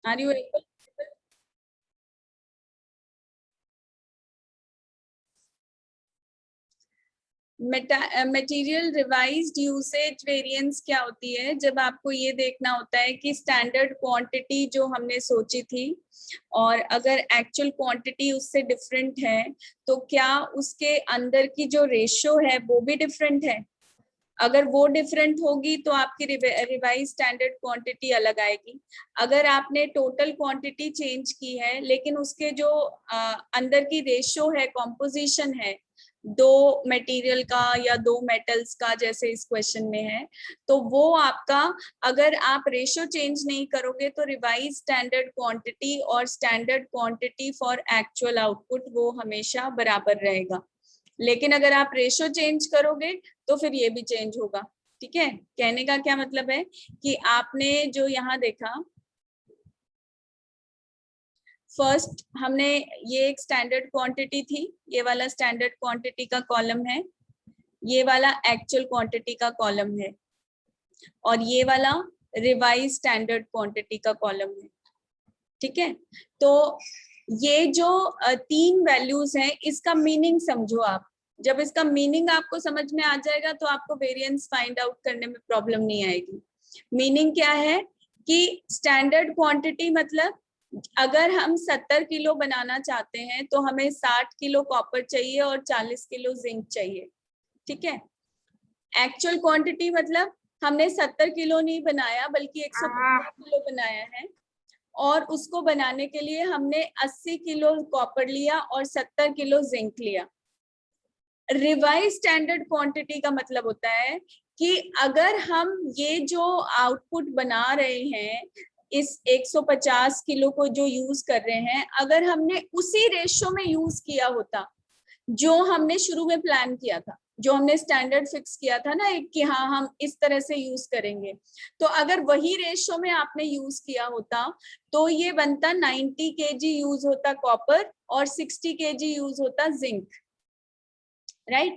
Are you able? Material revised usage variance क्या होती है? जब आपको ये देखना होता है कि स्टैंडर्ड क्वांटिटी जो हमने सोची थी और अगर एक्चुअल क्वांटिटी उससे डिफरेंट है तो क्या उसके अंदर की जो रेशियो है वो भी डिफरेंट है। अगर वो डिफरेंट होगी तो आपकी रिवाइज स्टैंडर्ड क्वांटिटी अलग आएगी। अगर आपने टोटल क्वांटिटी चेंज की है लेकिन उसके जो अंदर की रेशियो है, कॉम्पोजिशन है दो मटेरियल का या दो मेटल्स का, जैसे इस क्वेश्चन में है, तो वो आपका, अगर आप रेशियो चेंज नहीं करोगे तो रिवाइज स्टैंडर्ड क्वांटिटी और standard quantity for actual output वो हमेशा बराबर रहेगा। लेकिन अगर आप रेशियो चेंज करोगे तो फिर ये भी चेंज होगा। ठीक है, कहने का क्या मतलब है कि आपने जो यहाँ देखा, फर्स्ट हमने ये एक स्टैंडर्ड क्वांटिटी थी, ये वाला स्टैंडर्ड क्वांटिटी का कॉलम है, ये वाला एक्चुअल क्वांटिटी का कॉलम है, और ये वाला रिवाइज स्टैंडर्ड क्वांटिटी का कॉलम है। ठीक है, तो ये जो तीन वैल्यूज हैं इसका मीनिंग समझो आप। जब इसका मीनिंग आपको समझ में आ जाएगा तो आपको वेरिएंस फाइंड आउट करने में प्रॉब्लम नहीं आएगी। मीनिंग क्या है कि स्टैंडर्ड क्वांटिटी मतलब अगर हम 70 किलो बनाना चाहते हैं तो हमें 60 किलो कॉपर चाहिए और 40 किलो जिंक चाहिए। ठीक है, एक्चुअल क्वांटिटी मतलब हमने 70 किलो नहीं बनाया बल्कि 150 किलो बनाया है, और उसको बनाने के लिए हमने 80 किलो कॉपर लिया और 70 किलो जिंक लिया। रिवाइज स्टैंडर्ड क्वांटिटी का मतलब होता है कि अगर हम ये जो आउटपुट बना रहे हैं, इस 150 किलो को जो यूज कर रहे हैं, अगर हमने उसी रेशो में यूज किया होता जो हमने शुरू में प्लान किया था, जो हमने स्टैंडर्ड फिक्स किया था ना कि हाँ हम इस तरह से यूज करेंगे, तो अगर वही रेशो में आपने यूज किया होता तो ये बनता 90 kg यूज होता कॉपर और 60 kg यूज होता जिंक। राइट,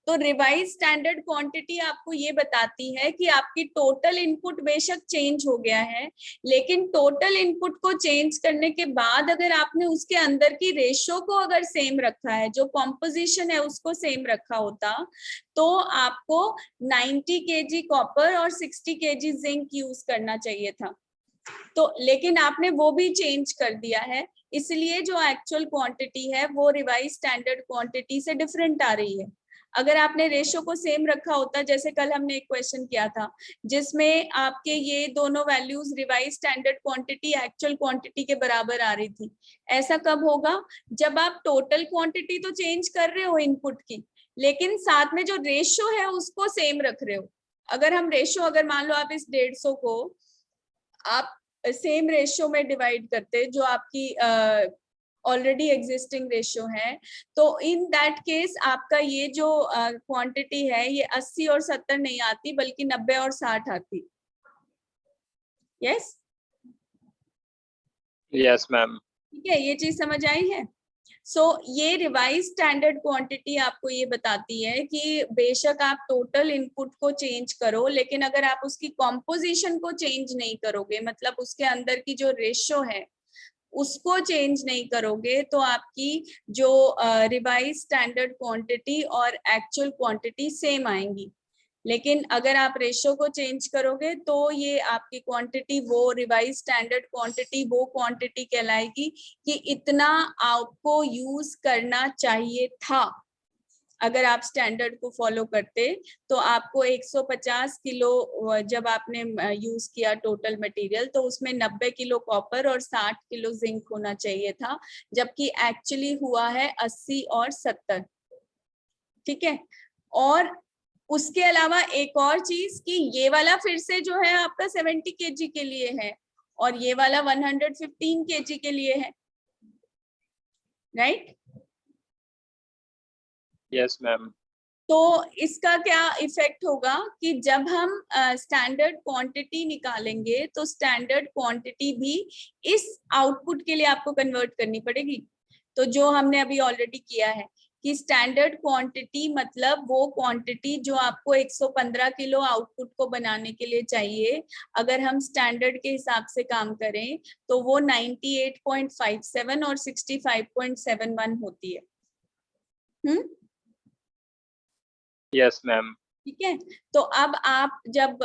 तो रिवाइज स्टैंडर्ड क्वांटिटी आपको ये बताती है कि आपकी टोटल इनपुट बेशक चेंज हो गया है, लेकिन टोटल इनपुट को चेंज करने के बाद अगर आपने उसके अंदर की रेशो को अगर सेम रखा है, जो कॉम्पोजिशन है उसको सेम रखा होता, तो आपको 90 kg कॉपर और 60 kg जिंक यूज करना चाहिए था। तो लेकिन आपने वो भी चेंज कर दिया है, इसलिए जो एक्चुअल क्वांटिटी है वो रिवाइज स्टैंडर्ड क्वांटिटी से डिफरेंट आ रही है। अगर आपने रेशो को सेम रखा होता, जैसे कल हमने एक क्वेश्चन किया था जिसमें आपके ये दोनों values revise standard quantity actual quantity के बराबर आ रही थी, ऐसा कब होगा? जब आप टोटल क्वांटिटी तो चेंज कर रहे हो इनपुट की, लेकिन साथ में जो रेशो है उसको सेम रख रहे हो। अगर हम रेशो, अगर मान लो आप इस 150 को आप सेम रेशियो में डिवाइड करते जो आपकी ऑलरेडी एग्जिस्टिंग रेशियो है, तो इन दैट केस आपका ये जो क्वांटिटी है ये 80 और 70 नहीं आती बल्कि 90 और 60 आती। Yes yes ma'am. ठीक है, ये चीज समझ आई है। सो ये रिवाइज स्टैंडर्ड क्वांटिटी आपको ये बताती है कि बेशक आप टोटल इनपुट को चेंज करो, लेकिन अगर आप उसकी कॉम्पोजिशन को चेंज नहीं करोगे, मतलब उसके अंदर की जो रेशियो है उसको चेंज नहीं करोगे, तो आपकी जो रिवाइज स्टैंडर्ड क्वांटिटी और एक्चुअल क्वांटिटी सेम आएंगी। लेकिन अगर आप रेशियो को चेंज करोगे तो ये आपकी क्वांटिटी, वो रिवाइज स्टैंडर्ड क्वांटिटी वो क्वांटिटी कहलाएगी कि इतना आपको यूज करना चाहिए था। अगर आप स्टैंडर्ड को फॉलो करते तो आपको 150 किलो जब आपने यूज किया टोटल मटेरियल, तो उसमें 90 किलो कॉपर और 60 किलो जिंक होना चाहिए था, जबकि एक्चुअली हुआ है 80 और 70। ठीक है, और उसके अलावा एक और चीज कि ये वाला फिर से जो है आपका 70 kg के लिए है और ये वाला 115 kg के लिए है। राइट? Yes ma'am. तो इसका क्या इफेक्ट होगा कि जब हम स्टैंडर्ड क्वांटिटी निकालेंगे तो स्टैंडर्ड क्वांटिटी भी इस आउटपुट के लिए आपको कन्वर्ट करनी पड़ेगी। तो जो हमने अभी ऑलरेडी किया है कि स्टैंडर्ड क्वांटिटी मतलब वो क्वांटिटी जो आपको 115 किलो आउटपुट को बनाने के लिए चाहिए, अगर हम स्टैंडर्ड के हिसाब से काम करें तो वो 98.57 और 65.71 होती है। Yes ma'am. ठीक है, तो अब आप जब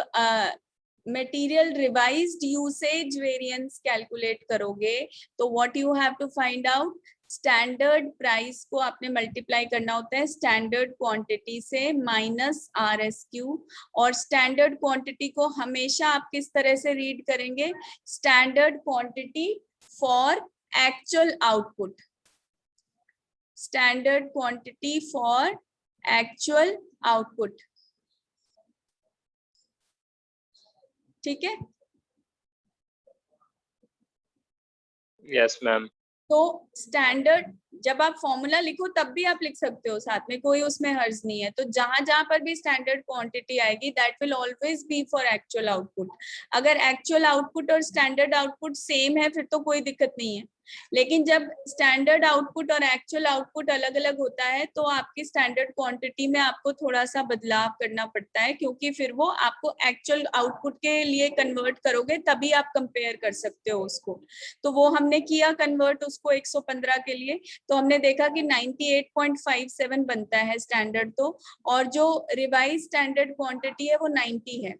material revised usage variance calculate करोगे तो what you have to find out, standard price को आपने मल्टीप्लाई करना होता है स्टैंडर्ड क्वांटिटी से माइनस RSQ, और स्टैंडर्ड क्वांटिटी को हमेशा आप किस तरह से रीड करेंगे, standard quantity for actual output, standard quantity for actual output. ठीक है, यस मैम। तो स्टैंडर्ड जब आप फॉर्मूला लिखो तब भी आप लिख सकते हो साथ में, कोई उसमें हर्ज नहीं है। तो जहां जहां पर भी स्टैंडर्ड क्वांटिटी आएगी that will always be for actual output. अगर एक्चुअल आउटपुट और स्टैंडर्ड आउटपुट सेम है फिर तो कोई दिक्कत नहीं है, लेकिन जब स्टैंडर्ड आउटपुट और एक्चुअल आउटपुट अलग अलग होता है तो आपकी स्टैंडर्ड क्वांटिटी में आपको थोड़ा सा बदलाव करना पड़ता है, क्योंकि फिर वो आपको एक्चुअल आउटपुट के लिए कन्वर्ट करोगे तभी आप कंपेयर कर सकते हो उसको। तो वो हमने किया कन्वर्ट उसको 115 के लिए, तो हमने देखा कि 98.57 बनता है स्टैंडर्ड, तो और जो रिवाइज स्टैंडर्ड क्वांटिटी है वो 90 है।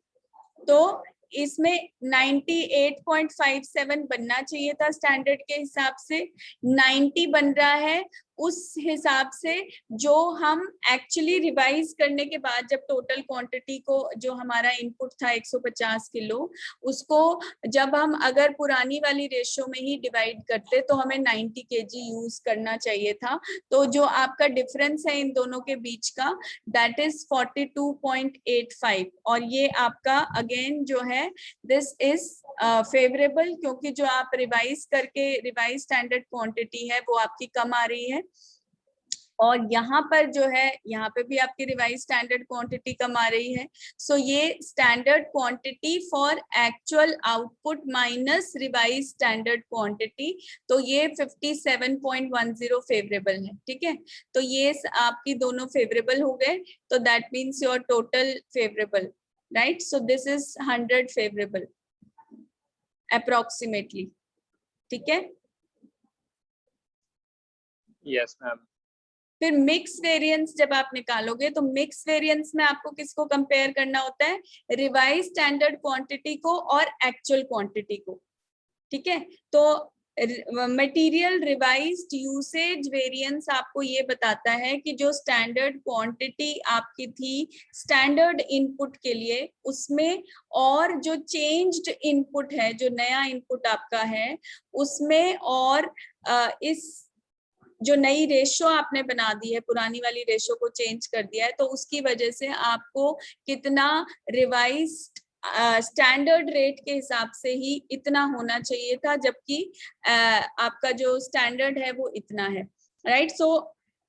तो इसमें 98.57 बनना चाहिए था स्टैंडर्ड के हिसाब से, 90 बन रहा है। उस हिसाब से जो हम एक्चुअली रिवाइज करने के बाद जब टोटल क्वांटिटी को जो हमारा इनपुट था 150 किलो, उसको जब हम अगर पुरानी वाली रेशो में ही डिवाइड करते तो हमें 90 kg यूज करना चाहिए था। तो जो आपका डिफरेंस है इन दोनों के बीच का दैट इज 42.85, और ये आपका अगेन जो है दिस इज फेवरेबल, क्योंकि जो आप रिवाइज करके रिवाइज स्टैंडर्ड क्वांटिटी है वो आपकी कम आ रही है, और यहाँ पर जो है यहाँ पे भी आपकी रिवाइज स्टैंडर्ड क्वांटिटी कम आ रही है। सो ये standard quantity for actual output minus revise standard quantity, तो ये 57.10 फेवरेबल है। ठीक है, तो ये आपकी दोनों फेवरेबल हो गए, तो that means your total favourable, right. So this is 100 favourable approximately. ठीक है, यस मैम। फिर मिक्स वेरिएंस जब आप निकालोगे तो मिक्स वेरिएंस में आपको किसको कंपेयर करना होता है, रिवाइज स्टैंडर्ड क्वांटिटी को और एक्चुअल क्वांटिटी को। ठीक है, तो मटेरियल रिवाइज्ड यूसेज वेरिएंस आपको ये बताता है कि जो स्टैंडर्ड क्वांटिटी आपकी थी स्टैंडर्ड इनपुट के लिए उसमें, और जो चेंज्ड इनपुट है जो नया इनपुट आपका है उसमें, और इस जो नई रेशो आपने बना दी है, पुरानी वाली रेशो को चेंज कर दिया है, तो उसकी वजह से आपको कितना रिवाइज्ड स्टैंडर्ड रेट के हिसाब से ही इतना होना चाहिए था, जबकि आपका जो स्टैंडर्ड है वो इतना है, right. So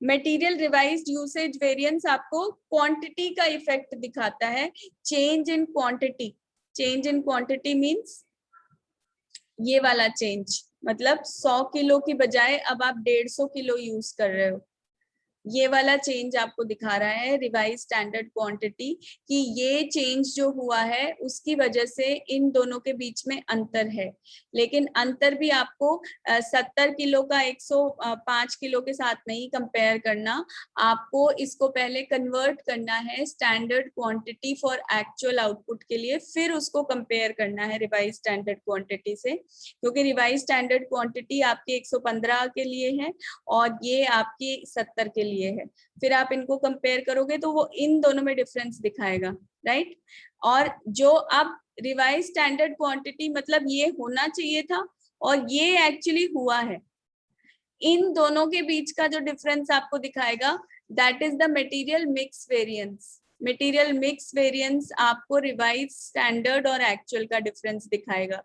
material revised usage variance आपको क्वांटिटी का इफेक्ट दिखाता है, change in quantity. Change in quantity means ये वाला चेंज, मतलब 100 किलो की बजाय अब आप 150 किलो यूज कर रहे हो, ये वाला चेंज आपको दिखा रहा है रिवाइज स्टैंडर्ड क्वांटिटी, कि ये चेंज जो हुआ है उसकी वजह से इन दोनों के बीच में अंतर है। लेकिन अंतर भी आपको 70 किलो का 105 किलो के साथ नहीं कंपेयर करना, आपको इसको पहले कन्वर्ट करना है standard quantity for actual output के लिए, फिर उसको कंपेयर करना है रिवाइज स्टैंडर्ड क्वांटिटी से, क्योंकि रिवाइज स्टैंडर्ड क्वांटिटी आपकी 115 के लिए है और ये आपकी 70 के लिए है। फिर आप इनको कंपेयर करोगे तो वो इन दोनों में डिफरेंस दिखाएगा, राइट। और जो अब रिवाइज स्टैंडर्ड क्वांटिटी मतलब ये होना चाहिए था और ये एक्चुअली हुआ है, इन दोनों के बीच का जो डिफरेंस आपको दिखाएगा that is the material mix variance. Material mix variance आपको रिवाइज स्टैंडर्ड और एक्चुअल का डिफरेंस दिखाएगा,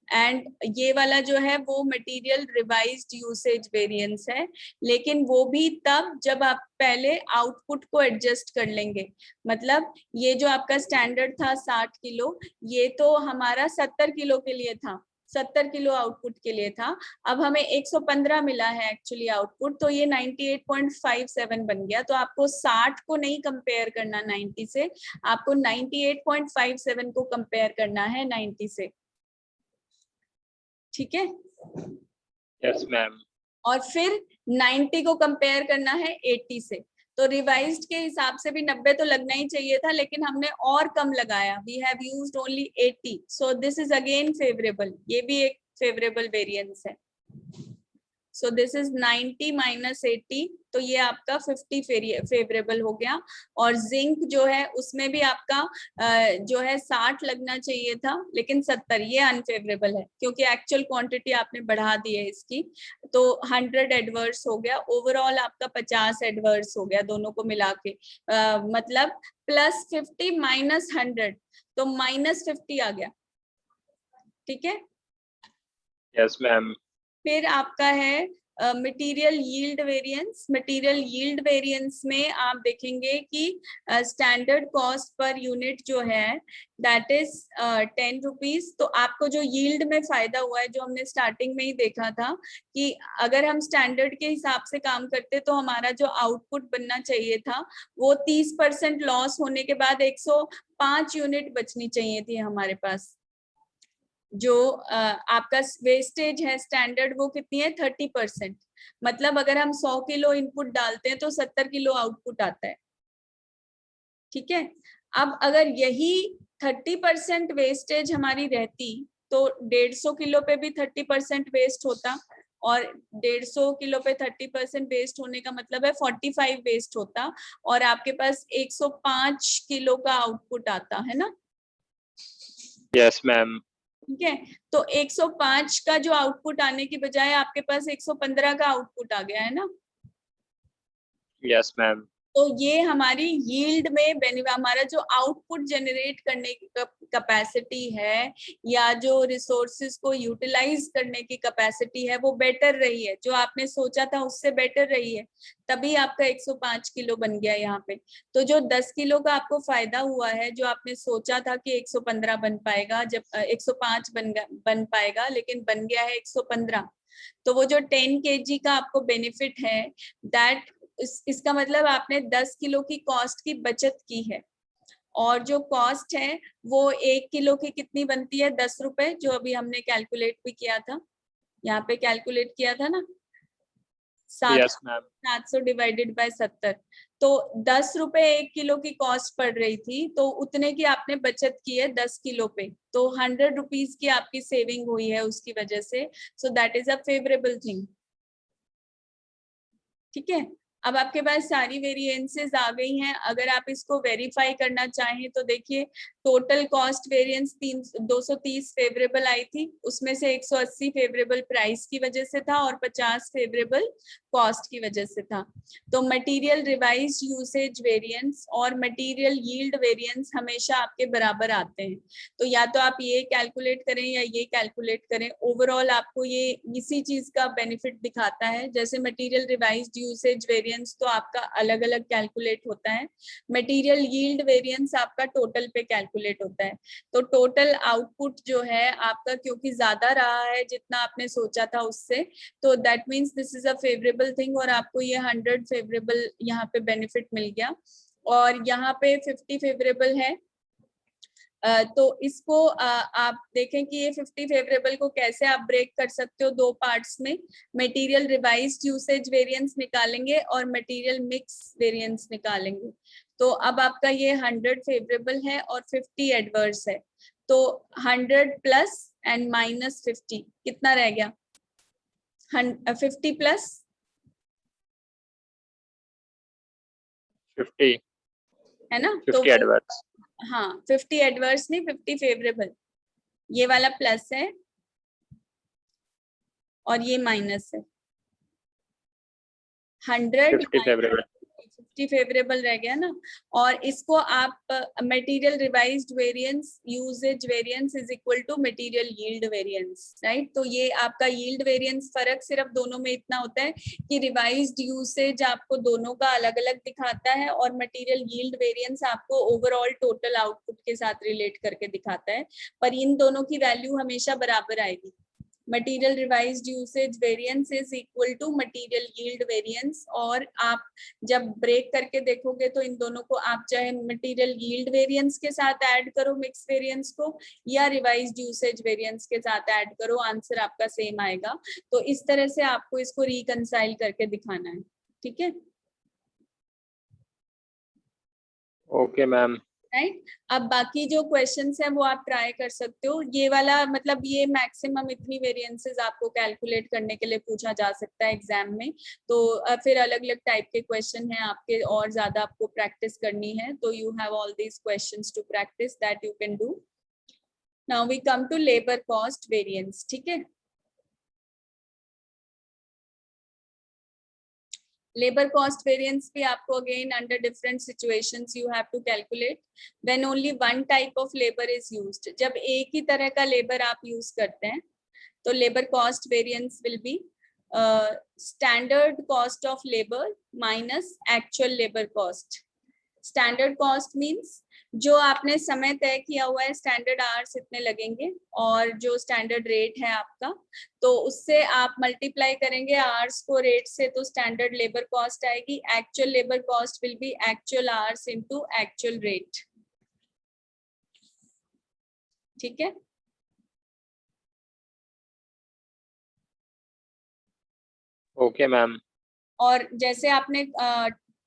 एंड ये वाला जो है वो मटेरियल रिवाइज्ड यूसेज वेरिएंस है, लेकिन वो भी तब जब आप पहले आउटपुट को एडजस्ट कर लेंगे। मतलब ये जो आपका स्टैंडर्ड था 60 किलो, ये तो हमारा 70 किलो के लिए था, 70 किलो आउटपुट के लिए था। अब हमें 115 मिला है एक्चुअली आउटपुट, तो ये 98.57 बन गया। तो आपको 60 को नहीं कंपेयर करना 90 से, आपको 98.57 को कंपेयर करना है 90 से। ठीक है? Yes ma'am. और फिर 90 को कंपेयर करना है 80 से। तो रिवाइज्ड के हिसाब से भी 90 तो लगना ही चाहिए था, लेकिन हमने और कम लगाया। We have used only 80, so this is again favourable. ये भी एक फेवरेबल वेरिएंस है। सो दिस इज 90 माइनस 80, तो ये आपका 50 फेवरेबल हो गया। और जिंक जो है उसमें भी आपका जो है 60 लगना चाहिए था, लेकिन 70, ये अनफेवरेबल है क्योंकि एक्चुअल क्वांटिटी आपने बढ़ा दी है इसकी। तो 100 एडवर्स हो गया। ओवरऑल आपका 50 एडवर्स हो गया दोनों को मिला के। मतलब +50 माइनस 100, तो -50 आ गया। ठीक है? Yes ma'am. फिर आपका है material yield variance. Material yield variance में आप देखेंगे कि स्टैंडर्ड कॉस्ट पर यूनिट जो है दैट इज 10 रुपीज। तो आपको जो यील्ड में फायदा हुआ है, जो हमने स्टार्टिंग में ही देखा था कि अगर हम स्टैंडर्ड के हिसाब से काम करते तो हमारा जो आउटपुट बनना चाहिए था वो 30% लॉस होने के बाद 105 यूनिट बचनी चाहिए थी हमारे पास। जो आपका वेस्टेज है स्टैंडर्ड, वो कितनी है? 30%। मतलब अगर हम 100 किलो इनपुट डालते हैं तो 70 किलो आउटपुट आता है। ठीक है? अब अगर यही 30% वेस्टेज हमारी रहती तो 150 किलो पे भी 30% वेस्ट होता, और 150 किलो पे 30% वेस्ट होने का मतलब है 45 वेस्ट होता, और आपके पास 105 किलो का आउटपुट आता है ना। Yes ma'am. ठीक है? तो 105 का जो आउटपुट आने की बजाय आपके पास 115 का आउटपुट आ गया है ना। Yes ma'am. तो ये हमारी यील्ड में हमारा जो आउटपुट जनरेट करने की कैपेसिटी है, या जो रिसोर्सेज को यूटिलाइज करने की कैपेसिटी है, वो बेटर रही है। जो आपने सोचा था उससे बेटर रही है, तभी आपका 105 किलो बन गया यहाँ पे। तो जो 10 किलो का आपको फायदा हुआ है, जो आपने सोचा था कि 115 बन पाएगा, जब 105 बन पाएगा, लेकिन बन गया है 115। तो वो जो 10 kg का आपको बेनिफिट है, दैट इसका मतलब आपने 10 किलो की कॉस्ट की बचत की है। और जो कॉस्ट है वो 1 किलो की कितनी बनती है? 10 रुपए, जो अभी हमने कैलकुलेट भी किया था, यहाँ पे कैलकुलेट किया था ना, 700 डिवाइडेड बाय 70। तो 10 रुपए 1 किलो की कॉस्ट पड़ रही थी, तो उतने की आपने बचत की है 10 किलो पे। तो 100 रुपीज की आपकी सेविंग हुई है उसकी वजह से। So that is a favourable thing. ठीक है? अब आपके पास सारी वेरिएंसेस आ गई हैं। अगर आप इसको वेरीफाई करना चाहें तो देखिए, टोटल कॉस्ट वेरिएंस 230 फेवरेबल आई थी, उसमें से 180 फेवरेबल प्राइस की वजह से था और 50 फेवरेबल कॉस्ट की वजह से था। तो मटेरियल रिवाइज्ड यूसेज वेरिएंस और मटेरियल यील्ड वेरिएंस हमेशा आपके बराबर आते हैं। तो या तो आप ये कैलकुलेट करें या ये कैलकुलेट करें, ओवरऑल आपको ये इसी चीज का बेनिफिट दिखाता है। जैसे मटेरियल रिवाइज्ड यूसेज वेरिएंस तो आपका अलग अलग कैलकुलेट होता है, मटेरियल यील्ड वेरिएंस आपका टोटल पे कैलकुलेट होता है। तो टोटल आउटपुट जो है आपका, क्योंकि ज्यादा रहा है जितना आपने सोचा था उससे, तो that means this is a favourable thing, और आपको ये 100 फेवरेबल यहाँ पे बेनिफिट मिल गया। और यहाँ पे 50 फेवरेबल है। तो इसको आप देखें कि ये 50 फेवरेबल को कैसे आप ब्रेक कर सकते हो दो पार्ट्स में। मटेरियल रिवाइज्ड यूसेज वेरिएंस निकालेंगे और मटेरियल मिक्स वेरिएंस निकालेंगे। तो अब आपका ये 100 फेवरेबल है और 50 एडवर्स है। तो 100 प्लस एंड -50 कितना रह गया? 50 प्लस 50 है ना। 50 तो एडवर्स। हाँ, 50 एडवर्स नहीं, 50 फेवरेबल। ये वाला प्लस है और ये माइनस है। 100 50 फेवरेबल। 50 फेवरेबल रह गया ना। और इसको आप material revised variance usage variance is equal to material yield variance, right. तो ये आपका यील्ड वेरिएंस, फर्क सिर्फ दोनों में इतना होता है कि रिवाइज्ड यूसेज आपको दोनों का अलग अलग दिखाता है और मटेरियल यील्ड वेरिएंस आपको ओवरऑल टोटल आउटपुट के साथ रिलेट करके दिखाता है। पर इन दोनों की वैल्यू हमेशा बराबर आएगी। Material revised usage variance is equal to material yield variance, और आप जब ब्रेक करके देखोगे तो इन दोनों को आप चाहे मटेरियल यील्ड वेरिएंस के साथ ऐड करो मिक्स वेरिएंस को, या रिवाइज्ड यूसेज वेरिएंस के साथ ऐड करो, आंसर आपका सेम आएगा। तो इस तरह से आपको इसको रिकंसाइल करके दिखाना है, ठीक है। Okay ma'am. राइट, अब बाकी जो क्वेश्चंस हैं वो आप ट्राई कर सकते हो। ये वाला मतलब ये मैक्सिमम इतनी वेरिएंसेस आपको कैलकुलेट करने के लिए पूछा जा सकता है एग्जाम में, तो फिर अलग अलग टाइप के क्वेश्चन हैं आपके, और ज्यादा आपको प्रैक्टिस करनी है, तो you have all these questions to practise that you can do. Now we come to labour cost variance, ठीक है। लेबर कॉस्ट वेरिएंस भी आपको again under different situations you have to calculate when only one type of labour is used. जब एक ही तरह का labour आप use करते हैं तो labour cost variance will be standard cost of labour minus actual labour cost. Standard cost means जो आपने समय तय किया हुआ है, स्टैंडर्ड आवर्स इतने लगेंगे, और जो स्टैंडर्ड रेट है आपका, तो उससे आप मल्टीप्लाई करेंगे आवर्स को रेट से, तो स्टैंडर्ड लेबर कॉस्ट आएगी। Actual labour cost will be actual hours into actual rate, ठीक है। Okay ma'am. और जैसे आपने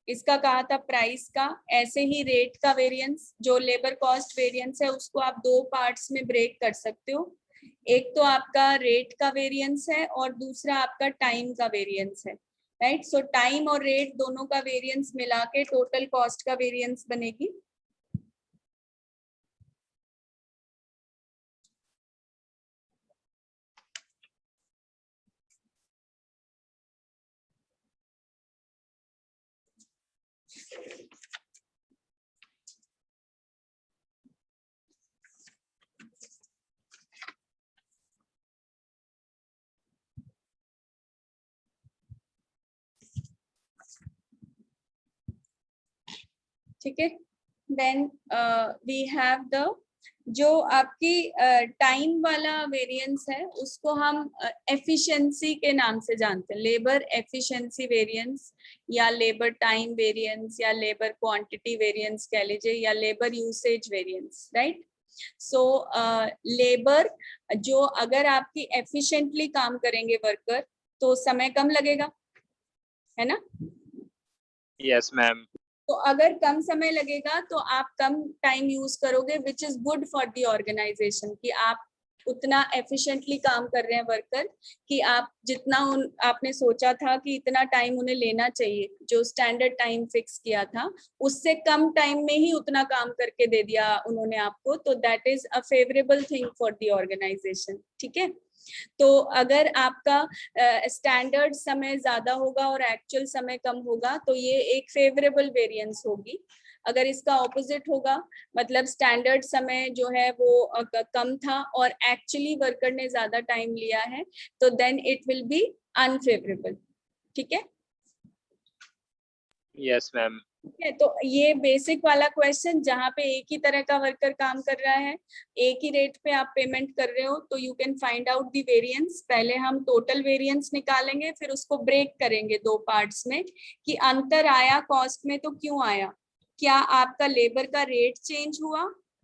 इसका कहा था प्राइस का, ऐसे ही रेट का वेरिएंस, जो लेबर कॉस्ट वेरिएंस है उसको आप दो पार्ट्स में ब्रेक कर सकते हो। एक तो आपका रेट का वेरिएंस है और दूसरा आपका टाइम का वेरिएंस है, राइट। सो टाइम और रेट दोनों का वेरिएंस मिला के टोटल कॉस्ट का वेरिएंस बनेगी। ठीक है, देन वी हैव द जो आपकी टाइम वाला वेरिएंस है उसको हम एफिशिएंसी के नाम से जानते हैं, लेबर एफिशिएंसी वेरिएंस या लेबर टाइम वेरिएंस या लेबर क्वांटिटी वेरिएंस कह लीजिए, या labour usage variance, right. So labour जो अगर आपकी एफिशिएंटली काम करेंगे वर्कर तो समय कम लगेगा, है ना। Yes ma'am. तो अगर कम समय लगेगा तो आप कम टाइम यूज करोगे, which is good for the organisation, कि आप उतना एफिशिएंटली काम कर रहे हैं वर्कर, कि आप जितना आपने सोचा था कि इतना टाइम उन्हें लेना चाहिए, जो स्टैंडर्ड टाइम फिक्स किया था उससे कम टाइम में ही उतना काम करके दे दिया उन्होंने आपको, तो that is a favourable thing for the organisation, ठीक है। तो अगर आपका स्टैंडर्ड समय ज्यादा होगा और एक्चुअल समय कम होगा तो ये एक फेवरेबल वेरिएंस होगी। अगर इसका ऑपोजिट होगा, मतलब स्टैंडर्ड समय जो है वो कम था और एक्चुअली वर्कर ने ज्यादा टाइम लिया है, तो then it will be unfavourable, ठीक है। Yes ma'am. ठीक है, तो ये बेसिक वाला क्वेश्चन जहाँ पे एक ही तरह का वर्कर काम कर रहा है, एक ही रेट पे आप पेमेंट कर रहे हो, तो you can find out the variance. पहले हम टोटल वेरिएंस निकालेंगे, फिर उसको ब्रेक करेंगे दो पार्ट्स में कि अंतर आया कॉस्ट में तो क्यों आया, क्या आपका लेबर का रेट चेंज हुआ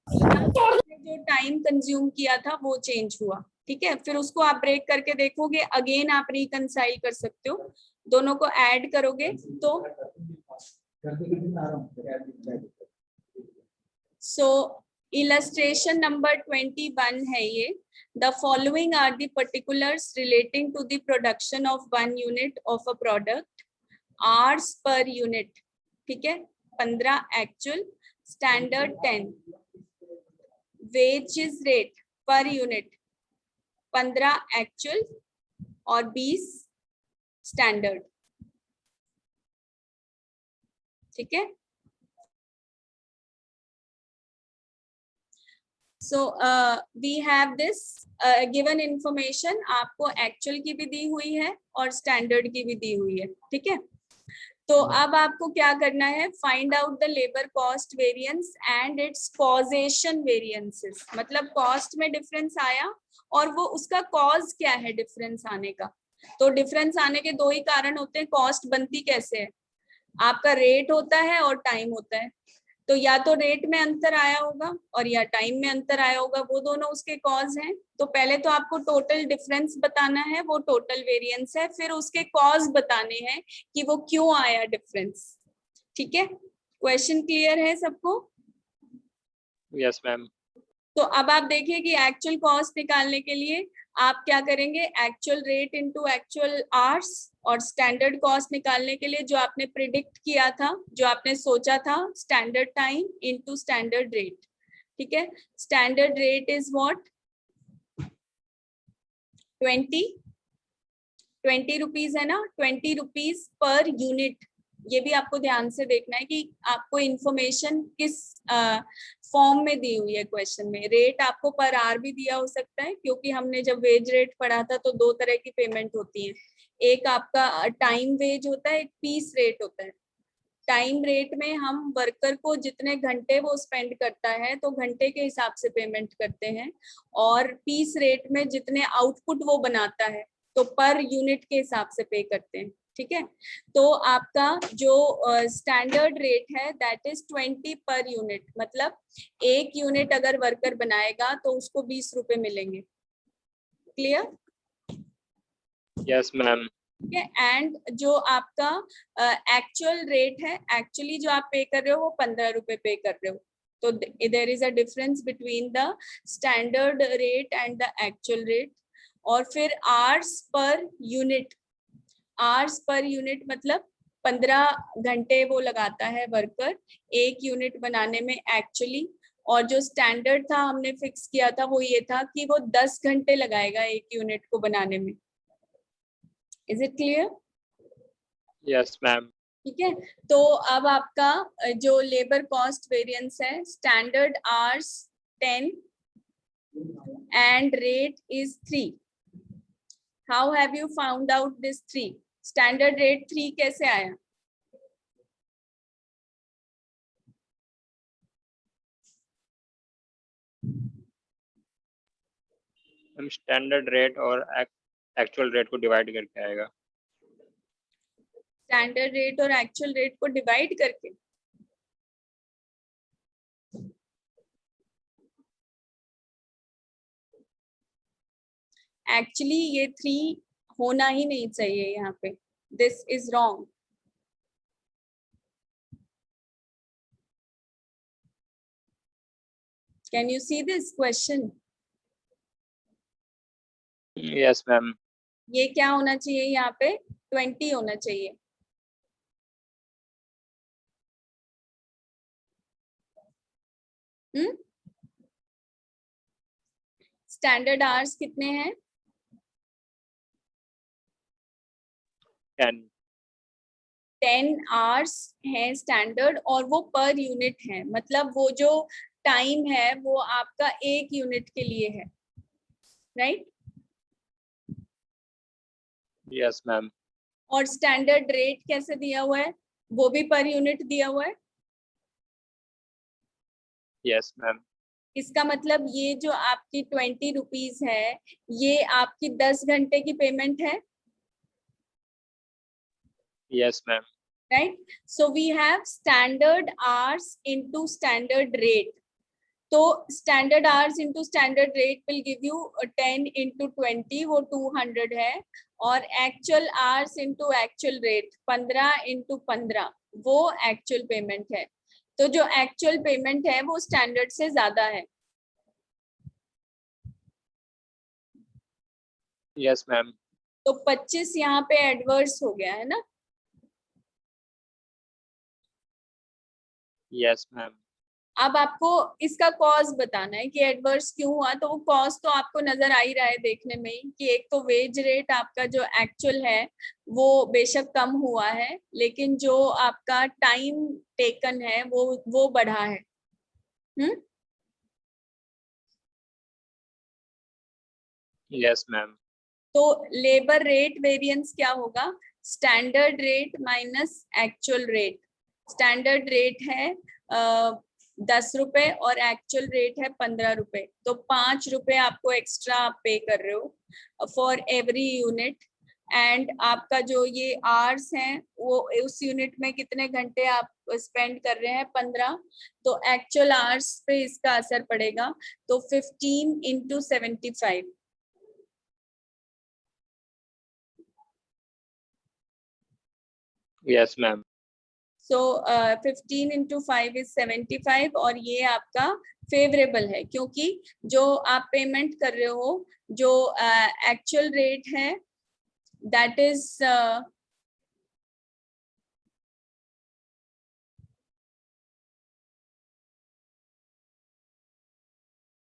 या जो टाइम कंज्यूम किया था वो चेंज हुआ, ठीक है। फिर उसको आप ब्रेक करके देखोगे, अगेन आप रिकंसाइल कर सकते हो, दोनों को ऐड करोगे तो so illustration number 21 है ये। The following are the particulars relating to the production of 1 unit of a product, hours per unit, ठीक है, 15 actual, standard 10, wages rate per unit 15 actual और 20 standard, ठीक है। So we have this given information, आपको actual की भी दी हुई है और स्टैंडर्ड की भी दी हुई है, ठीक है। तो अब आपको क्या करना है, find out the labour cost variance and it's causation variances, मतलब कॉस्ट में डिफरेंस आया और वो उसका कॉज क्या है डिफरेंस आने का। तो डिफरेंस आने के दो ही कारण होते हैं, कॉस्ट बनती कैसे है, आपका रेट होता है और टाइम होता है। तो या तो रेट में अंतर आया होगा और या टाइम में अंतर आया होगा, वो दोनों उसके कॉज हैं। तो पहले तो आपको टोटल डिफरेंस बताना है, वो टोटल वेरिएंस है, फिर उसके कॉज बताने हैं कि वो क्यों आया डिफरेंस। ठीक है, क्वेश्चन क्लियर है सबको? Yes ma'am. तो अब आप देखिए कि एक्चुअल कॉस्ट निकालने के लिए आप क्या करेंगे, actual rate into actual hours, और स्टैंडर्ड कॉस्ट निकालने के लिए जो आपने प्रिडिक्ट किया था, जो आपने सोचा था, standard time into standard rate. ठीक है, standard rate is what, 20 rupees है ना, 20 रुपीज पर यूनिट। ये भी आपको ध्यान से देखना है कि आपको इंफॉर्मेशन किस फॉर्म में दी हुई है क्वेश्चन में। रेट आपको पर आवर भी दिया हो सकता है, क्योंकि हमने जब वेज रेट पढ़ा था तो दो तरह की पेमेंट होती है, एक आपका टाइम वेज होता है, एक पीस रेट होता है। टाइम रेट में हम वर्कर को जितने घंटे वो स्पेंड करता है तो घंटे के हिसाब से पेमेंट करते हैं, और पीस रेट में जितने आउटपुट वो बनाता है तो पर यूनिट के हिसाब से पे करते हैं। ठीक है, तो आपका जो स्टैंडर्ड रेट है दैट इज 20 पर यूनिट, मतलब एक यूनिट अगर वर्कर बनाएगा तो उसको 20 रुपए मिलेंगे। क्लियर? Yes ma'am. ठीक है, एंड जो आपका एक्चुअल रेट है, एक्चुअली जो आप पे कर रहे हो वो 15 रुपए पे कर रहे हो। तो there is a difference between the standard rate and the actual rate. और फिर hours per unit, hours per unit मतलब 15 घंटे वो लगाता है वर्कर एक यूनिट बनाने में एक्चुअली, और जो स्टैंडर्ड था हमने फिक्स किया था वो ये था कि वो 10 घंटे लगाएगा एक यूनिट को बनाने में। Is it clear? Yes ma'am. ठीक है, तो अब आपका जो लेबर कॉस्ट वेरिएंस है, standard hours 10 and rate is 3। How have you found out this 3? Standard rate 3 कैसे आया? हम स्टैंडर्ड रेट और एक्चुअल रेट को डिवाइड करके आएगा। स्टैंडर्ड रेट और एक्चुअल रेट को डिवाइड करके? एक्चुअली ये 3 होना ही नहीं चाहिए यहाँ पे, this is wrong. Can you see this question? Yes ma'am. ये क्या होना चाहिए यहाँ पे, 20 होना चाहिए। स्टैंडर्ड आवर्स कितने हैं? 10। 10 आवर्स है स्टैंडर्ड, और वो पर यूनिट है, मतलब वो जो टाइम है वो आपका एक यूनिट के लिए है, राइट? Yes ma'am. और स्टैंडर्ड रेट कैसे दिया हुआ है, वो भी पर यूनिट दिया हुआ है। Yes ma'am. इसका मतलब ये जो आपकी 20 रुपीज है, ये आपकी 10 घंटे की पेमेंट है, yes ma'am. Right? So we have standard hours into standard rate. तो standard hours into standard rate will give you 10 into 20, वो 200 है, और actual hours into actual rate 15 into 15, वो एक्चुअल पेमेंट है। तो जो एक्चुअल पेमेंट है वो स्टैंडर्ड से ज्यादा है। Yes ma'am. तो 25 यहाँ पे एडवर्स हो गया है ना? Yes ma'am. अब आपको इसका कॉज बताना है कि एडवर्स क्यों हुआ। तो वो कॉज तो आपको नजर आ ही रहा है देखने में ही, कि एक तो वेज रेट आपका जो एक्चुअल है वो बेशक कम हुआ है, लेकिन जो आपका टाइम टेकन है वो बढ़ा है। Yes ma'am. तो लेबर रेट वेरिएंस क्या होगा, standard rate minus actual rate. Standard rate है 10 रुपए और एक्चुअल रेट है 15 रुपए, तो 5 रुपए आपको एक्स्ट्रा आप पे कर रहे हो फॉर एवरी यूनिट। एंड आपका जो ये आवर्स हैं वो उस यूनिट में कितने घंटे आप स्पेंड कर रहे हैं, 15, तो एक्चुअल आवर्स पे इसका असर पड़ेगा, तो 15 into 75। Yes ma'am. So 15 into 5 is 75, और ये आपका फेवरेबल है क्योंकि जो आप पेमेंट कर रहे हो, जो एक्चुअल रेट है दैट इज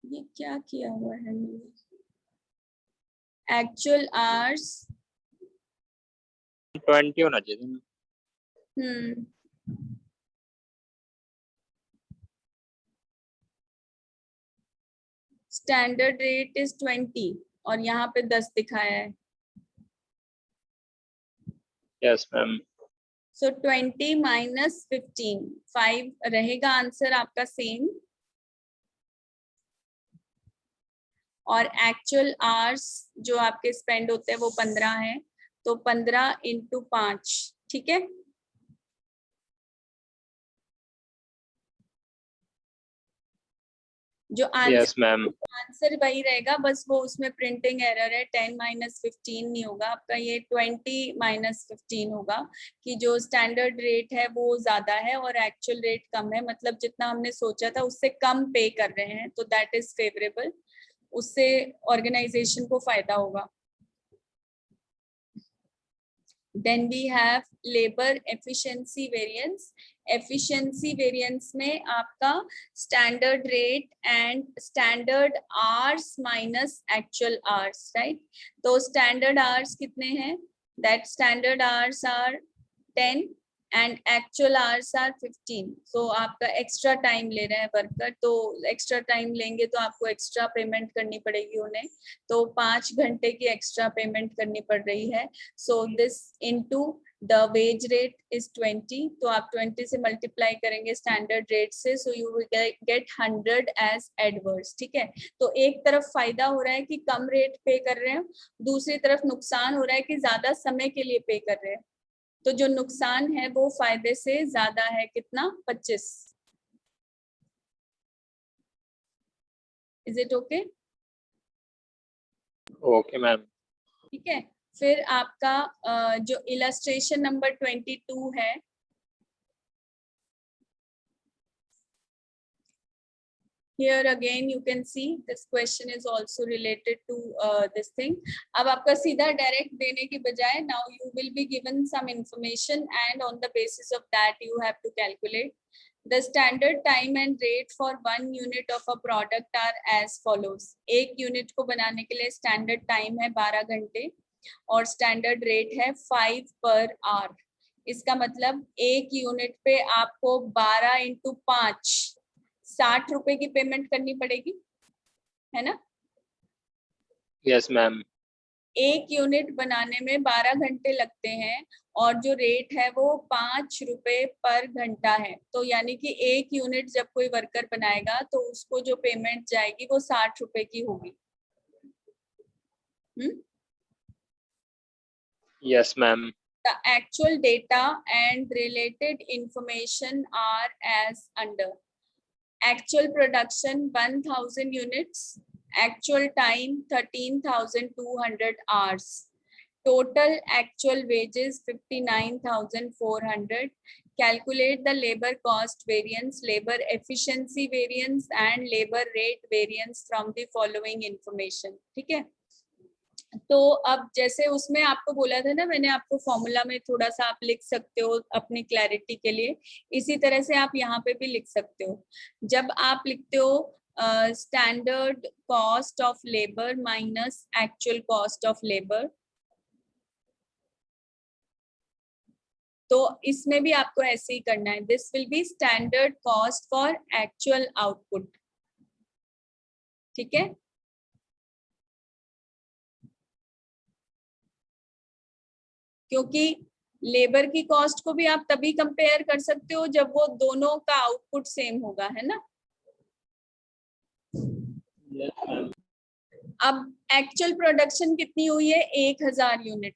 ये क्या किया हुआ है, एक्चुअल आवर्स 20 होना चाहिए। स्टैंडर्ड रेट इज 20 और यहाँ पे 10 दिखाया है। Yes ma'am. सो 20 माइनस 15, 5 रहेगा आंसर आपका सेम, और एक्चुअल आवर्स जो आपके स्पेंड होते हैं वो 15 है, तो 15 into 5, ठीक है। जो यस मैम। आंसर वही रहेगा, बस वो उसमें प्रिंटिंग एरर है, 10 माइनस 15 नहीं होगा आपका, ये 20 माइनस 15 होगा, कि जो स्टैंडर्ड रेट है वो ज्यादा है और एक्चुअल रेट कम है, मतलब जितना हमने सोचा था उससे कम पे कर रहे हैं, तो दैट इज फेवरेबल, उससे ऑर्गेनाइजेशन को फायदा होगा। Then we have labor efficiency variance। efficiency variance में आपका standard rate and standard hours minus actual hours, right? तो standard hours कितने हैं? That standard hours are 10 and actual hours are 15। so आपका extra time ले रहे हैं वर्कर, तो extra time लेंगे तो आपको extra payment करनी पड़ेगी उन्हें, तो 5 घंटे की extra payment करनी पड़ रही है। so this into the wage rate is 20, तो आप 20 से multiply करेंगे standard rate से, so you will get 100 as adverse, ठीक है। तो एक तरफ फायदा हो रहा है कि कम रेट पे कर रहे हैं, दूसरी तरफ नुकसान हो रहा है कि ज्यादा समय के लिए पे कर रहे हैं, तो जो नुकसान है वो फायदे से ज्यादा है, कितना, 25। Is it okay? Okay ma'am. ठीक है, फिर आपका जो इलस्ट्रेशन नंबर 22 है, here again you can see this question is also related to this thing। अब आपका सीधा डायरेक्ट देने की बजाय now you will be given some information and on the basis of that you have to calculate the standard time and rate for 1 unit of a product are as follows। एक unit को बनाने के लिए standard time है 12 घंटे और standard rate है 5 per hour. इसका मतलब एक यूनिट पे आपको 12 into 5 60 रुपए की पेमेंट करनी पड़ेगी, है ना। Yes ma'am. एक यूनिट बनाने में 12 घंटे लगते हैं और जो रेट है वो 5 रुपए पर घंटा है, तो यानी कि एक यूनिट जब कोई वर्कर बनाएगा तो उसको जो पेमेंट जाएगी वो 60 रुपए की होगी। Yes ma'am. The actual data and related information are as under। Actual production 1000 units, actual time 13,200 hours, total actual wages 59,400। calculate the labor cost variance, labor efficiency variance and labor rate variance from the following information। ठीक है, तो अब जैसे उसमें आपको बोला था ना मैंने, आपको फॉर्मूला में थोड़ा सा आप लिख सकते हो अपनी क्लैरिटी के लिए, इसी तरह से आप यहाँ पे भी लिख सकते हो। जब आप लिखते हो standard cost of labour minus actual cost of labour, तो इसमें भी आपको ऐसे ही करना है, this will be standard cost for actual output. ठीक है, क्योंकि लेबर की कॉस्ट को भी आप तभी कंपेयर कर सकते हो जब वो दोनों का आउटपुट सेम होगा, है ना। अब एक्चुअल प्रोडक्शन कितनी हुई है? 1000 यूनिट।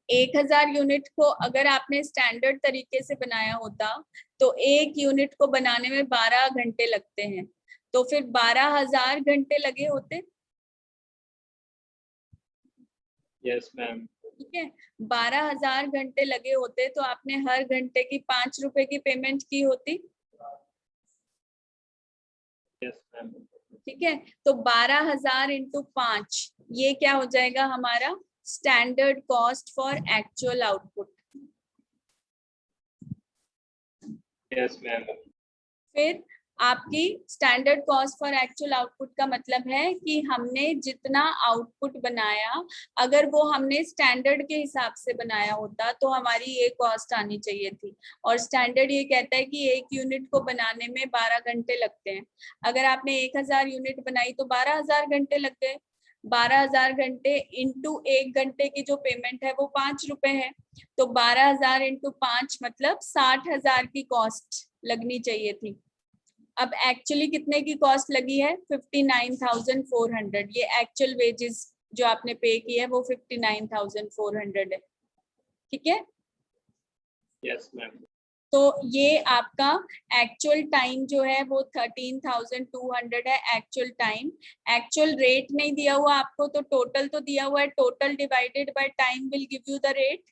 1000 यूनिट को अगर आपने स्टैंडर्ड तरीके से बनाया होता तो एक यूनिट को बनाने में 12 घंटे लगते हैं, तो फिर 12,000 घंटे लगे होते। Yes ma'am. ठीक है, 12,000 घंटे लगे होते तो आपने हर घंटे की 5 रुपए की पेमेंट की होती। Yes ma'am. ठीक है, तो 12,000 इंटू 5 ये क्या हो जाएगा हमारा? Standard cost for actual output. Yes ma'am. फिर आपकी standard cost for actual output का मतलब है कि हमने जितना आउटपुट बनाया, अगर वो हमने स्टैंडर्ड के हिसाब से बनाया होता तो हमारी ये कॉस्ट आनी चाहिए थी। और स्टैंडर्ड ये कहता है कि एक यूनिट को बनाने में 12 घंटे लगते हैं। अगर आपने 1000 यूनिट बनाई तो 12,000 घंटे लग गए। 12,000 घंटे इंटू 1 घंटे की जो पेमेंट है वो 5 रुपए है, तो 12,000 इंटू 5 मतलब 60,000 की कॉस्ट लगनी चाहिए थी। अब एक्चुअली कितने की कॉस्ट लगी है? 59,400। ये एक्चुअल वेजेस जो आपने पे की है वो 59,400 है। ठीक है, यस मैम। तो ये आपका एक्चुअल टाइम जो है वो 13,200 है एक्चुअल टाइम। एक्चुअल रेट नहीं दिया हुआ आपको, तो टोटल तो दिया हुआ है, total divided by time will give you the rate.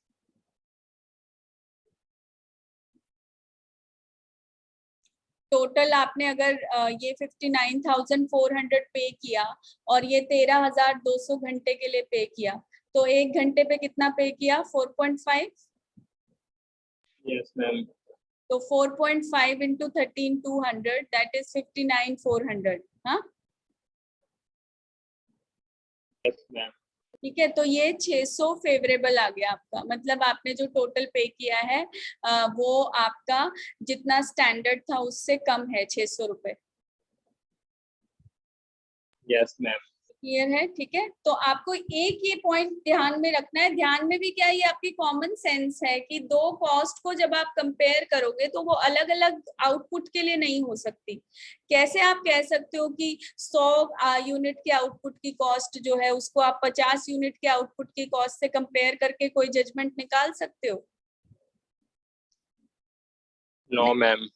Total आपने अगर ये 59,400 पे किया और ये 13,200 घंटे के लिए पे किया, तो एक घंटे पे कितना पे किया? 4.5। Yes ma'am. तो 4.5 इंटू 13,200 दैट इज 59,400। हाँ, यस मैम। ठीक है, तो ये 600 फेवरेबल आ गया आपका, मतलब आपने जो टोटल पे किया है वो आपका जितना स्टैंडर्ड था उससे कम है 600 रुपए। Yes ma'am. क्लियर है? ठीक है, तो आपको एक ये पॉइंट ध्यान में रखना है। ध्यान में भी क्या, ये आपकी कॉमन सेंस है कि दो कॉस्ट को जब आप कंपेयर करोगे तो वो अलग अलग आउटपुट के लिए नहीं हो सकती। कैसे आप कह सकते हो कि 100 यूनिट के आउटपुट की कॉस्ट जो है उसको आप 50 यूनिट के आउटपुट की कॉस्ट से कंपेयर करके कोई जजमेंट निकाल सकते हो? No ma'am.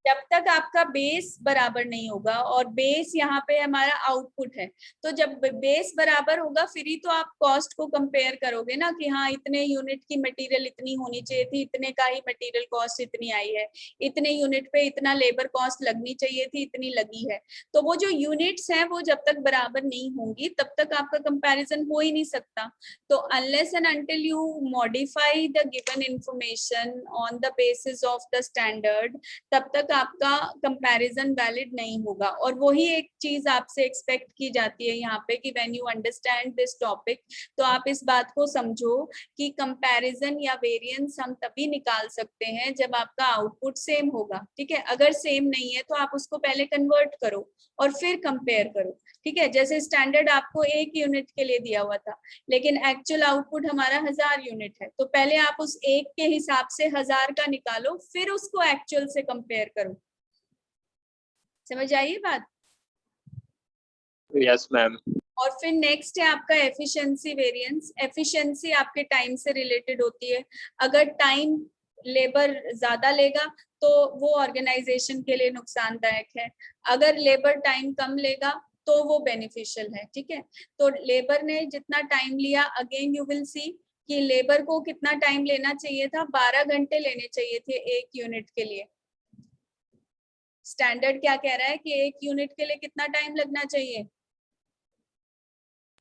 जब तक आपका बेस बराबर नहीं होगा, और बेस यहाँ पे हमारा आउटपुट है, तो जब बेस बराबर होगा फिर ही तो आप कॉस्ट को कंपेयर करोगे ना कि हाँ इतने यूनिट की मटेरियल इतनी होनी चाहिए थी, इतने का ही मटेरियल कॉस्ट इतनी आई है, इतने यूनिट पे इतना लेबर कॉस्ट लगनी चाहिए थी, इतनी लगी है। तो वो जो यूनिट्स हैं वो जब तक बराबर नहीं होंगी तब तक आपका कंपैरिजन हो ही नहीं सकता। तो unless and until you modify the given information on the basis of the standard, तब तक आपका कंपैरिजन वैलिड नहीं होगा। और वही एक चीज आपसे एक्सपेक्ट की जाती है यहाँ पे कि when you understand this topic, तो आप इस बात को समझो कि कंपैरिजन या वेरिएंस हम तभी निकाल सकते हैं जब आपका आउटपुट सेम होगा। ठीक है, अगर सेम नहीं है तो आप उसको पहले कन्वर्ट करो और फिर कंपेयर करो। ठीक है, जैसे स्टैंडर्ड आपको 1 यूनिट के लिए दिया हुआ था, लेकिन एक्चुअल आउटपुट हमारा 1000 यूनिट है, तो पहले आप उस एक के हिसाब से 1000 का निकालो, फिर उसको एक्चुअल से कंपेयर करो। समझ आई बात? Yes ma'am. और फिर नेक्स्ट है आपका एफिशिएंसी वेरिएंस। एफिशिएंसी आपके टाइम से रिलेटेड होती है। अगर टाइम लेबर ज्यादा लेगा तो वो ऑर्गेनाइजेशन के लिए नुकसानदायक है, अगर लेबर टाइम कम लेगा तो वो बेनिफिशियल है। ठीक है, तो लेबर ने जितना टाइम लिया, अगेन यू विल सी कि लेबर को कितना टाइम लेना चाहिए था, 12 घंटे लेने चाहिए थे एक यूनिट के लिए। स्टैंडर्ड क्या कह रहा है कि एक यूनिट के लिए कितना टाइम लगना चाहिए?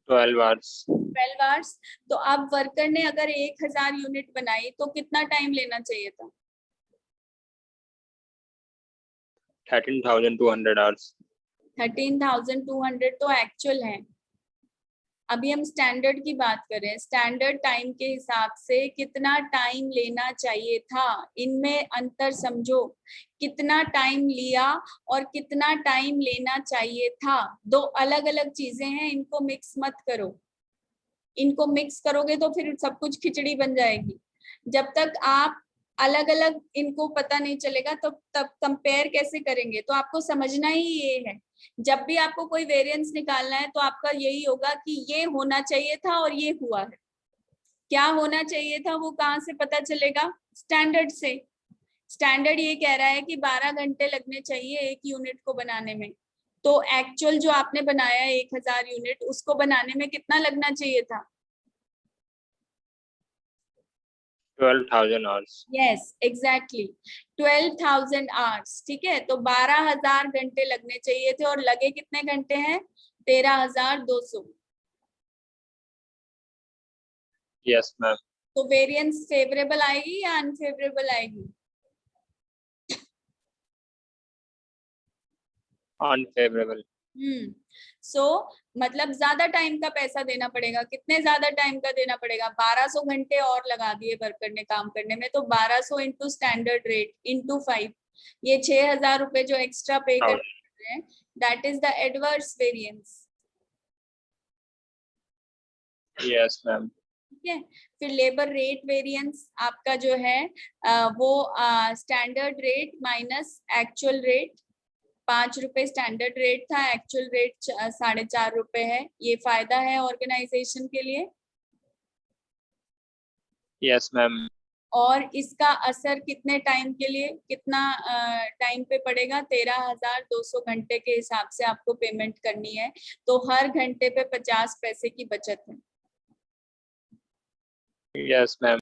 12 आवर्स। 12 आवर्स। तो अब वर्कर ने अगर 1000 यूनिट बनाई तो कितना टाइम लेना चाहिए था? 13,200 आवर्स। 13,200 तो एक्चुअल है। अभी हम स्टैंडर्ड की बात करें, स्टैंडर्ड टाइम के हिसाब से कितना टाइम लेना चाहिए था, इनमें अंतर समझो। कितना टाइम लिया और कितना टाइम लेना चाहिए था, दो अलग अलग चीजें हैं, इनको मिक्स मत करो। इनको मिक्स करोगे तो फिर सब कुछ खिचड़ी बन जाएगी। जब तक आप अलग अलग इनको पता नहीं चलेगा तो तब कंपेयर कैसे करेंगे? तो आपको समझना ही ये है, जब भी आपको कोई वेरिएंस निकालना है तो आपका यही होगा कि ये होना चाहिए था और ये हुआ है। क्या होना चाहिए था वो कहाँ से पता चलेगा? स्टैंडर्ड से। स्टैंडर्ड ये कह रहा है कि 12 घंटे लगने चाहिए एक यूनिट को बनाने में, तो एक्चुअल जो आपने बनाया 1000 यूनिट, उसको बनाने में कितना लगना चाहिए था? 12,000 hours. Yes exactly 12,000 hours. ठीक है, तो 12,000 घंटे लगने चाहिए थे और लगे कितने घंटे हैं? 13,200। Yes, ma'am. तो वेरिएंस फेवरेबल आएगी या अनफेवरेबल आएगी? Unfavorable. सो मतलब ज्यादा टाइम का पैसा देना पड़ेगा। कितने ज्यादा टाइम का देना पड़ेगा? 1200 घंटे और लगा दिए वर्कर ने काम करने में, तो 1200 इंटू स्टैंडर्ड रेट इंटू 5, ये 6,000 रुपए जो एक्स्ट्रा पे कर रहे हैं, that is the adverse variance. Yes, ma'am. ठीक है, फिर लेबर रेट वेरिएंस आपका जो है वो standard rate minus actual rate. 5 रुपए स्टैंडर्ड रेट था, एक्चुअल रेट 4.5 रुपए है। ये फायदा है ऑर्गेनाइजेशन के लिए। Yes, ma'am. और इसका असर कितने टाइम के लिए, कितना टाइम पे पड़ेगा? 13,200 घंटे के हिसाब से आपको पेमेंट करनी है, तो हर घंटे पे 50 पैसे की बचत है। Yes, ma'am.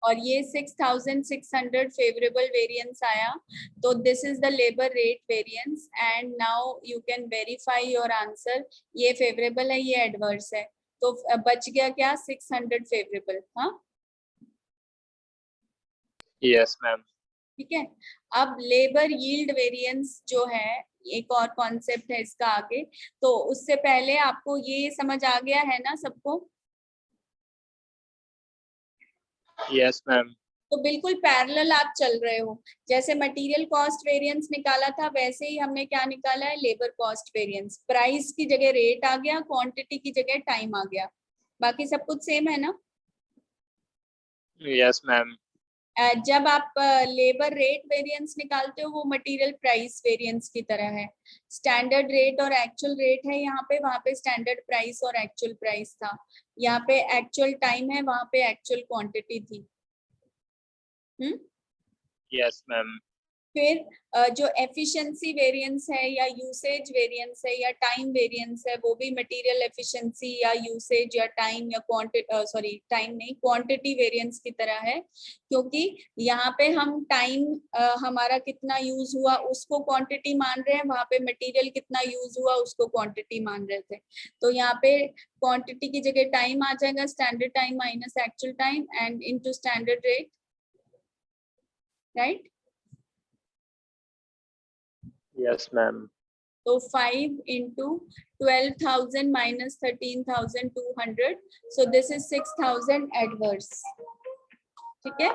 और ये 6,600 फेवरेबल वेरिएंस आया, तो this is the labour rate variance and now you can verify your answer. ये फेवरेबल है, ये एडवर्स है, तो बच गया क्या? 600 फेवरेबल। हाँ Yes, ma'am. ठीक है। अब लेबर यील्ड वेरिएंस जो है, एक और कॉन्सेप्ट है इसका आगे, तो उससे पहले आपको ये समझ आ गया है ना सबको? Yes, ma'am. तो बिल्कुल पैरेलल आप चल रहे हो। जैसे मटेरियल कॉस्ट वेरिएंस निकाला था, वैसे ही हमने क्या निकाला है? Labour cost variance. प्राइस की जगह रेट आ गया, क्वांटिटी की जगह टाइम आ गया, बाकी सब कुछ सेम है ना? Yes, ma'am. जब आप लेबर रेट वेरिएंस निकालते हो, वो मटेरियल प्राइस वेरिएंस की तरह है। स्टैंडर्ड रेट और एक्चुअल रेट है यहाँ पे, वहां पे स्टैंडर्ड प्राइस और एक्चुअल प्राइस था। यहाँ पे एक्चुअल टाइम है, वहां पे एक्चुअल क्वांटिटी थी। Yes, ma'am. फिर जो एफिशिएंसी वेरिएंस है या यूसेज वेरिएंस है या टाइम वेरिएंस है, वो भी मटेरियल एफिशिएंसी या यूसेज या टाइम या क्वांटिटी टाइम नहीं, क्वांटिटी वेरिएंस की तरह है, क्योंकि यहाँ पे हम टाइम हमारा कितना यूज हुआ उसको क्वांटिटी मान रहे हैं, वहां पे मटेरियल कितना यूज हुआ उसको क्वांटिटी मान रहे थे। तो यहाँ पे क्वांटिटी की जगह टाइम आ जाएगा, standard time minus actual time and into standard rate, right? Yes, ma'am. तो 5 into 12,000 minus 13,200, so this is 6,000 adverse। ठीक है।